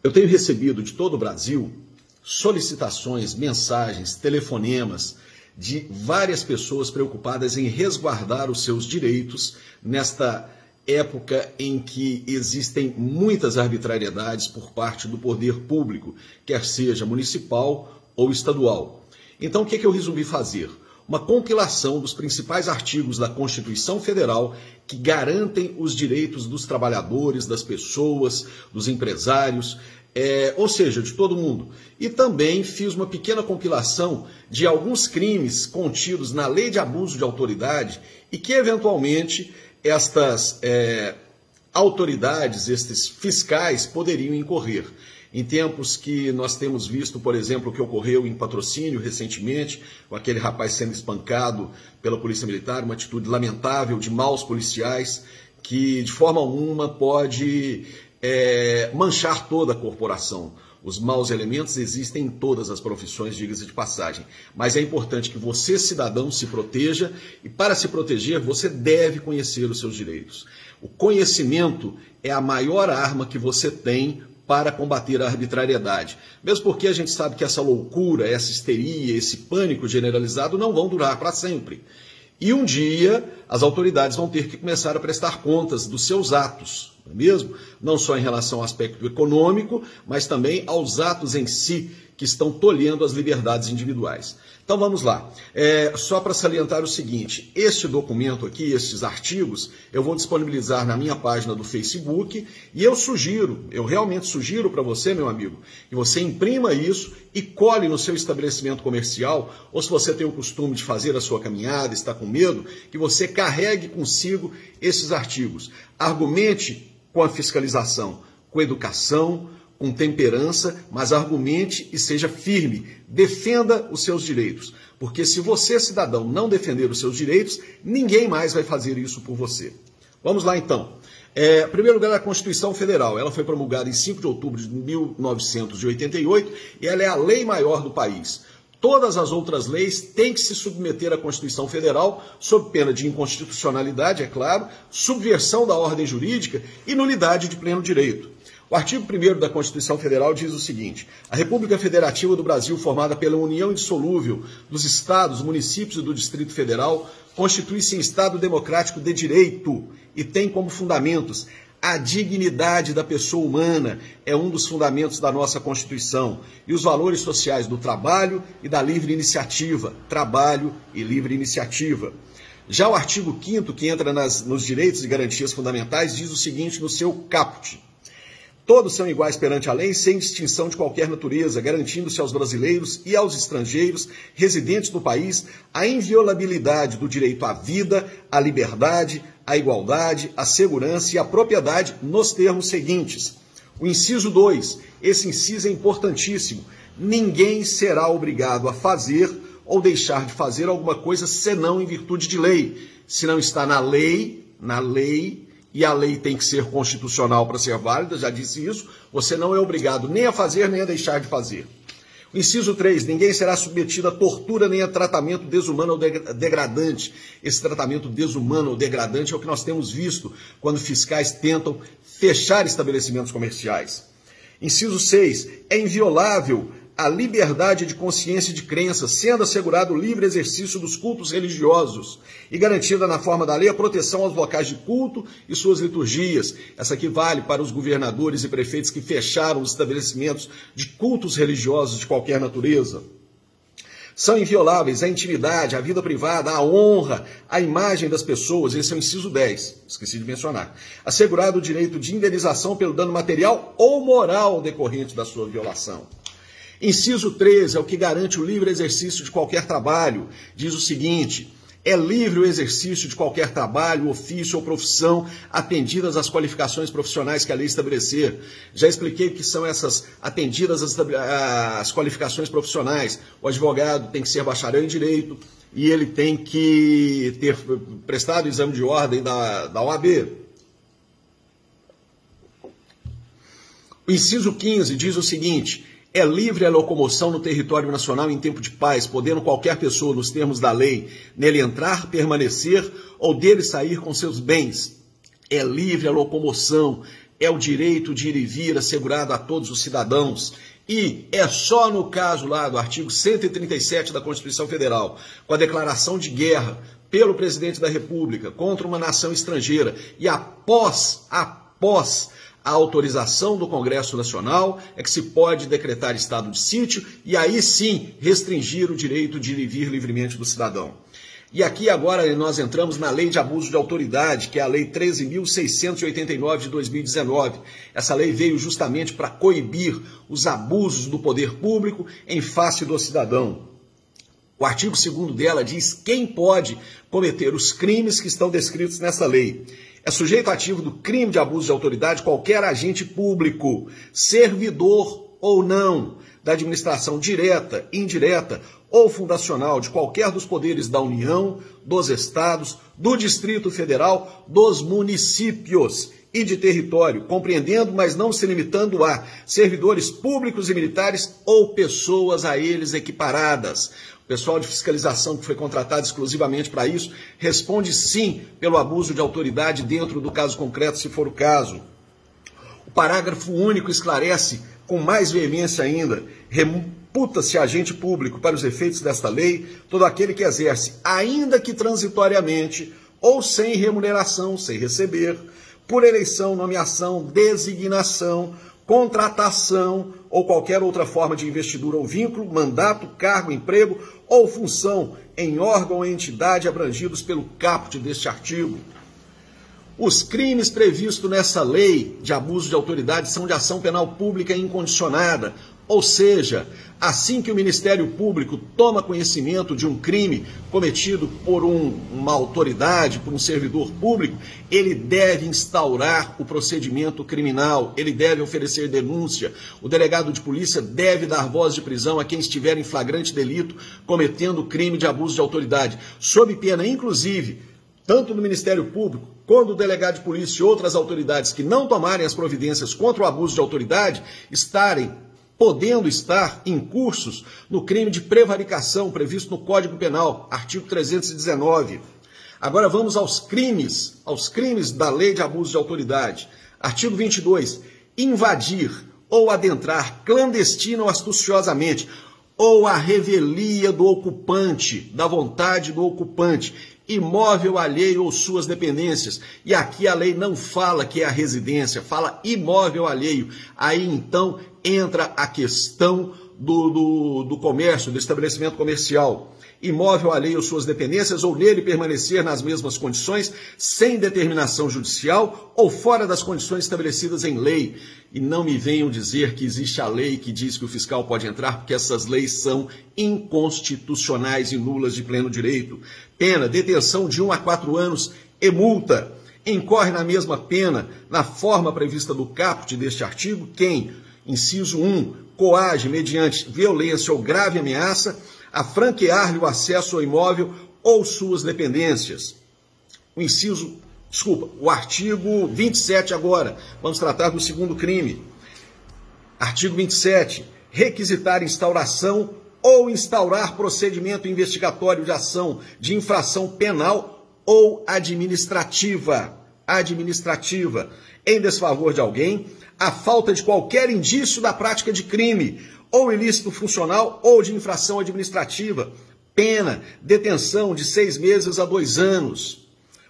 Eu tenho recebido de todo o Brasil solicitações, mensagens, telefonemas de várias pessoas preocupadas em resguardar os seus direitos nesta época em que existem muitas arbitrariedades por parte do poder público, quer seja municipal ou estadual. Então, o que eu resolvi fazer? Uma compilação dos principais artigos da Constituição Federal que garantem os direitos dos trabalhadores, das pessoas, dos empresários, ou seja, de todo mundo. E também fiz uma pequena compilação de alguns crimes contidos na Lei de Abuso de Autoridade e que, eventualmente, estas autoridades, estes fiscais, poderiam incorrer. Em tempos que nós temos visto, por exemplo, o que ocorreu em Patrocínio recentemente, com aquele rapaz sendo espancado pela Polícia Militar, uma atitude lamentável de maus policiais, que de forma alguma pode manchar toda a corporação. Os maus elementos existem em todas as profissões, diga-se de passagem. Mas é importante que você, cidadão, se proteja e, para se proteger, você deve conhecer os seus direitos. O conhecimento é a maior arma que você tem para combater a arbitrariedade. Mesmo porque a gente sabe que essa loucura, essa histeria, esse pânico generalizado não vão durar para sempre. E um dia as autoridades vão ter que começar a prestar contas dos seus atos, não é mesmo? Não só em relação ao aspecto econômico, mas também aos atos em si que estão tolhendo as liberdades individuais. Então vamos lá. Só para salientar o seguinte, este documento aqui, estes artigos, eu vou disponibilizar na minha página do Facebook e eu realmente sugiro para você, meu amigo, que você imprima isso e cole no seu estabelecimento comercial, ou se você tem o costume de fazer a sua caminhada, está com medo, que você carregue consigo esses artigos. Argumente com a fiscalização, com educação, com temperança, mas argumente e seja firme. Defenda os seus direitos. Porque se você, cidadão, não defender os seus direitos, ninguém mais vai fazer isso por você. Vamos lá, então. Em primeiro lugar, a Constituição Federal. Ela foi promulgada em 5 de outubro de 1988 e ela é a lei maior do país. Todas as outras leis têm que se submeter à Constituição Federal, sob pena de inconstitucionalidade, é claro, subversão da ordem jurídica e nulidade de pleno direito. O artigo 1º da Constituição Federal diz o seguinte: a República Federativa do Brasil, formada pela união indissolúvel dos estados, municípios e do Distrito Federal, constitui-se em Estado democrático de direito e tem como fundamentos a dignidade da pessoa humana, é um dos fundamentos da nossa Constituição, e os valores sociais do trabalho e da livre iniciativa. Trabalho e livre iniciativa. Já o artigo 5º, que entra nos direitos e garantias fundamentais, diz o seguinte no seu caput: todos são iguais perante a lei, sem distinção de qualquer natureza, garantindo-se aos brasileiros e aos estrangeiros residentes no país a inviolabilidade do direito à vida, à liberdade, à igualdade, à segurança e à propriedade nos termos seguintes. O inciso 2, esse inciso é importantíssimo. Ninguém será obrigado a fazer ou deixar de fazer alguma coisa senão em virtude de lei. Se não está na lei, e a lei tem que ser constitucional para ser válida, já disse isso, você não é obrigado nem a fazer nem a deixar de fazer. O inciso 3, ninguém será submetido a tortura nem a tratamento desumano ou degradante. Esse tratamento desumano ou degradante é o que nós temos visto quando fiscais tentam fechar estabelecimentos comerciais. Inciso 6, é inviolável a liberdade de consciência e de crença, sendo assegurado o livre exercício dos cultos religiosos e garantida na forma da lei a proteção aos locais de culto e suas liturgias. Essa aqui vale para os governadores e prefeitos que fecharam os estabelecimentos de cultos religiosos de qualquer natureza. São invioláveis a intimidade, a vida privada, a honra, a imagem das pessoas. Esse é o inciso 10, esqueci de mencionar. Assegurado o direito de indenização pelo dano material ou moral decorrente da sua violação. Inciso 13 é o que garante o livre exercício de qualquer trabalho. Diz o seguinte: é livre o exercício de qualquer trabalho, ofício ou profissão, atendidas as qualificações profissionais que a lei estabelecer. Já expliquei o que são essas atendidas as qualificações profissionais. O advogado tem que ser bacharel em direito e ele tem que ter prestado o exame de ordem da OAB. O inciso 15 diz o seguinte: é livre a locomoção no território nacional em tempo de paz, podendo qualquer pessoa, nos termos da lei, nele entrar, permanecer ou dele sair com seus bens. É livre a locomoção, é o direito de ir e vir assegurado a todos os cidadãos. E é só no caso lá do artigo 137 da Constituição Federal, com a declaração de guerra pelo presidente da República contra uma nação estrangeira e após a autorização do Congresso Nacional, é que se pode decretar estado de sítio e aí sim restringir o direito de ir e vir livremente do cidadão. E aqui agora nós entramos na Lei de Abuso de Autoridade, que é a Lei 13.689 de 2019. Essa lei veio justamente para coibir os abusos do poder público em face do cidadão. O artigo 2º dela diz quem pode cometer os crimes que estão descritos nessa lei. É sujeito ativo do crime de abuso de autoridade qualquer agente público, servidor ou não, da administração direta, indireta ou fundacional de qualquer dos poderes da União, dos Estados, do Distrito Federal, dos municípios e de território, compreendendo, mas não se limitando a servidores públicos e militares ou pessoas a eles equiparadas. O pessoal de fiscalização que foi contratado exclusivamente para isso responde sim pelo abuso de autoridade dentro do caso concreto, se for o caso. O parágrafo único esclarece com mais veemência ainda: reputa-se agente público para os efeitos desta lei todo aquele que exerce, ainda que transitoriamente ou sem remuneração, sem receber, por eleição, nomeação, designação, contratação ou qualquer outra forma de investidura ou vínculo, mandato, cargo, emprego ou função em órgão ou entidade abrangidos pelo caput deste artigo. Os crimes previstos nessa lei de abuso de autoridade são de ação penal pública incondicionada, ou seja, assim que o Ministério Público toma conhecimento de um crime cometido por uma autoridade, por um servidor público, ele deve instaurar o procedimento criminal, ele deve oferecer denúncia, o delegado de polícia deve dar voz de prisão a quem estiver em flagrante delito cometendo crime de abuso de autoridade, sob pena, inclusive, tanto do Ministério Público, quanto do delegado de polícia e outras autoridades que não tomarem as providências contra o abuso de autoridade, podendo estar incursos no crime de prevaricação previsto no Código Penal, artigo 319. Agora vamos aos crimes da Lei de Abuso de Autoridade. Artigo 22. Invadir ou adentrar clandestina ou astuciosamente, ou à revelia do ocupante, da vontade do ocupante, imóvel alheio ou suas dependências. E aqui a lei não fala que é a residência, fala imóvel alheio. Aí então entra a questão do comércio, do estabelecimento comercial. Imóvel alheio ou suas dependências, ou nele permanecer nas mesmas condições, sem determinação judicial ou fora das condições estabelecidas em lei. E não me venham dizer que existe a lei que diz que o fiscal pode entrar, porque essas leis são inconstitucionais e nulas de pleno direito. Pena, detenção de 1 a 4 anos e multa. Incorre na mesma pena, na forma prevista do caput deste artigo, quem, inciso 1, coage mediante violência ou grave ameaça a franquear-lhe o acesso ao imóvel ou suas dependências. O artigo 27 agora, vamos tratar do segundo crime. Artigo 27, requisitar instauração ou instaurar procedimento investigatório de ação de infração penal ou administrativa, em desfavor de alguém, a falta de qualquer indício da prática de crime, ou ilícito funcional ou de infração administrativa, pena, detenção de 6 meses a 2 anos.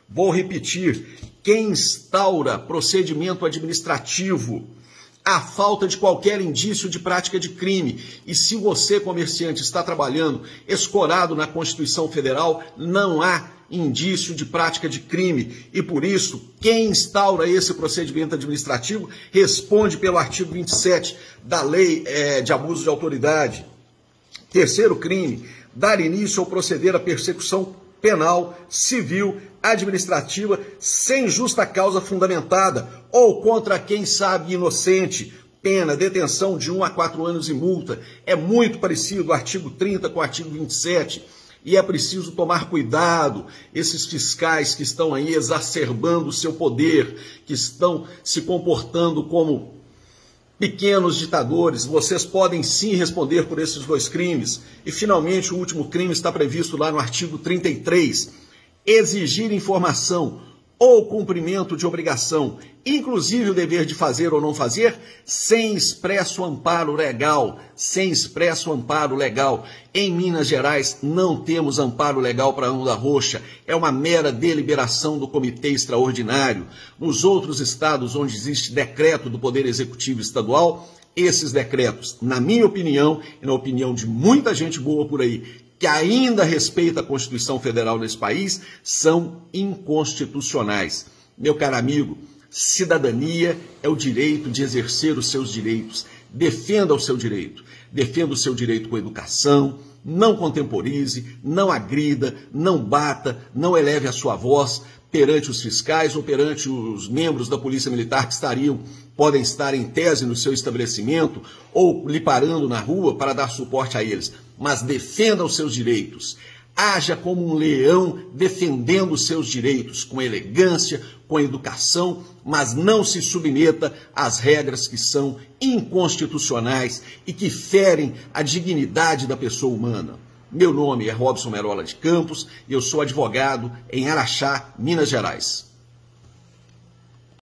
Vou repetir, quem instaura procedimento administrativo, a falta de qualquer indício de prática de crime, e se você, comerciante, está trabalhando escorado na Constituição Federal, não há indício de prática de crime, e por isso, quem instaura esse procedimento administrativo responde pelo artigo 27 da Lei de Abuso de Autoridade. Terceiro crime, dar início ou proceder à persecução penal, civil, administrativa, sem justa causa fundamentada, ou contra quem sabe inocente, pena, detenção de 1 a 4 anos e multa. É muito parecido o artigo 30 com o artigo 27, e é preciso tomar cuidado, esses fiscais que estão aí exacerbando o seu poder, que estão se comportando como pequenos ditadores, vocês podem sim responder por esses 2 crimes. E finalmente o último crime está previsto lá no artigo 33, exigir informação ou cumprimento de obrigação, inclusive o dever de fazer ou não fazer, sem expresso amparo legal, sem expresso amparo legal. Em Minas Gerais não temos amparo legal para Onda Roxa, é uma mera deliberação do Comitê Extraordinário. Nos outros estados onde existe decreto do Poder Executivo Estadual, esses decretos, na minha opinião e na opinião de muita gente boa por aí, que ainda respeita a Constituição Federal desse país, são inconstitucionais. Meu caro amigo, cidadania é o direito de exercer os seus direitos. Defenda o seu direito. Defenda o seu direito com educação, não contemporize, não agrida, não bata, não eleve a sua voz perante os fiscais ou perante os membros da Polícia Militar que podem estar em tese no seu estabelecimento ou lhe parando na rua para dar suporte a eles. Mas defenda os seus direitos. Haja como um leão defendendo os seus direitos, com elegância, com educação, mas não se submeta às regras que são inconstitucionais e que ferem a dignidade da pessoa humana. Meu nome é Robson Merola de Campos e eu sou advogado em Araxá, Minas Gerais.